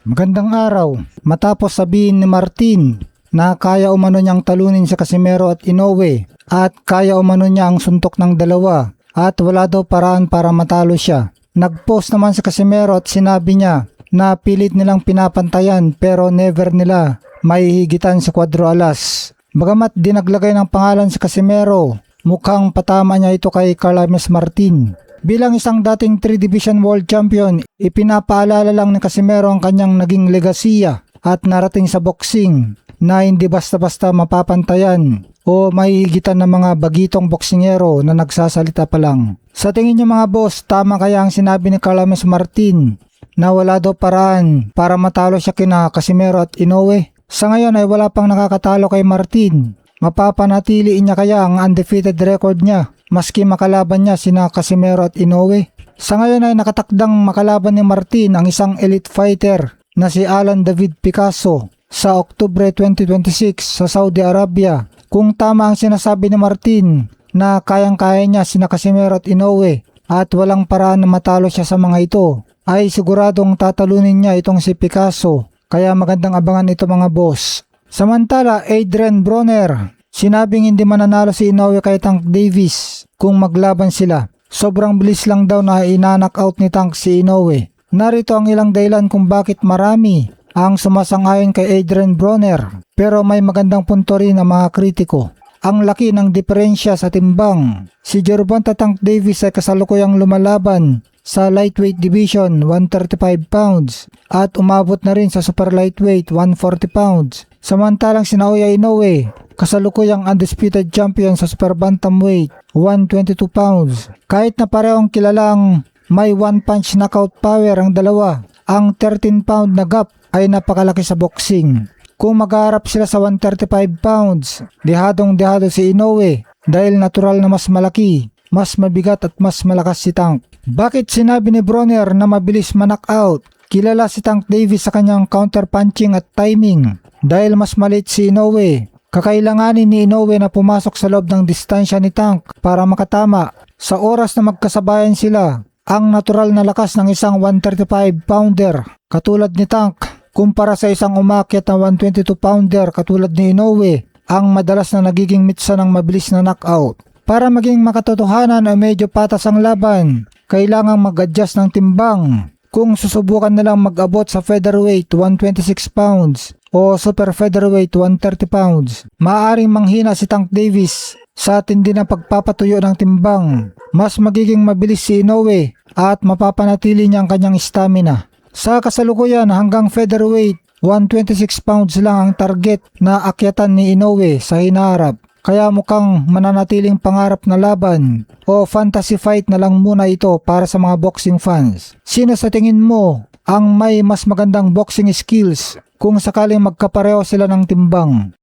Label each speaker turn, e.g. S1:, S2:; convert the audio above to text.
S1: Magandang araw. Matapos sabihin ni Martin na kaya umano niyang talunin si Casimero at Inoue at kaya umano niya ang suntok ng dalawa at wala daw paraan para matalo siya. Nag-post naman si Casimero at sinabi niya na pilit nilang pinapantayan pero never nila maihigitan sa Cuadro Alas. Bagamat di naglagay ng pangalan si Casimero, mukhang patama niya ito kay Carlos Martin. Bilang isang dating 3 Division World Champion, ipinapaalala lang ni Casimero ang kanyang naging legasiya at narating sa boxing na hindi basta-basta mapapantayan o mahihigitan ng mga bagitong boksingero na nagsasalita pa lang. Sa tingin niyo mga boss, tama kaya ang sinabi ni Carlos Martin na wala daw paraan para matalo siya kina Casimero at Inoue? Sa ngayon ay wala pang nakakatalo kay Martin. Mapapanatili niya kaya ang undefeated record niya maski makalaban niya sina Casimero at Inoue? Sa ngayon ay nakatakdang makalaban ni Martin ang isang elite fighter na si Alan David Picasso sa Oktubre 2026 sa Saudi Arabia. Kung tama ang sinasabi ni Martin na kayang-kaya niya sina Casimero at Inoue at walang paraan na matalo siya sa mga ito, ay siguradong tatalunin niya itong si Picasso. Kaya magandang abangan ito mga boss. Samantala, Adrian Broner, sinabing hindi mananalo si Inoue kay Tank Davis kung maglaban sila. Sobrang bilis lang daw na ina-knockout ni Tank si Inoue. Narito ang ilang dahilan kung bakit marami ang sumasang-ayon kay Adrian Broner. Pero may magandang punto rin ang mga kritiko. Ang laki ng diferensya sa timbang. Si Gervonta Tank Davis ay kasalukuyang lumalaban sa lightweight division 135 pounds at umabot na rin sa super lightweight 140 pounds. Samantalang si Naoya Inoue kasalukuyang undisputed champion sa super bantamweight 122 pounds. Kahit na parehong kilalang may one punch knockout power ang dalawa, ang 13 pound na gap ay napakalaki sa boxing. Kung maghaharap sila sa 135 pounds, dehadong-dehado si Inoue dahil natural na mas malaki, mas mabigat at mas malakas si Tank. Bakit sinabi ni Broner na mabilis ma-knockout? Kilala si Tank Davis sa kanyang counter-punching at timing. Dahil mas maliit si Inoue, kakailanganin ni Inoue na pumasok sa loob ng distansya ni Tank para makatama. Sa oras na magkasabayan sila, ang natural na lakas ng isang 135-pounder katulad ni Tank kumpara sa isang umakyat na 122-pounder katulad ni Inoue ang madalas na nagiging mitsa ng mabilis na knockout. Para maging makatotohanan ay medyo patas ang laban, kailangang mag-adjust ng timbang. Kung susubukan nilang mag-abot sa featherweight 126 pounds o super featherweight 130 pounds, maaaring manghina si Tank Davis sa tindi ng pagpapatuyo ng timbang. Mas magiging mabilis si Inoue at mapapanatili niya ang kanyang stamina. Sa kasalukuyan hanggang featherweight 126 pounds lang ang target na akyatan ni Inoue sa hinaharap. Kaya mukhang mananatiling pangarap na laban o fantasy fight na lang muna ito para sa mga boxing fans. Sino sa tingin mo ang may mas magandang boxing skills kung sakaling magkapareho sila ng timbang?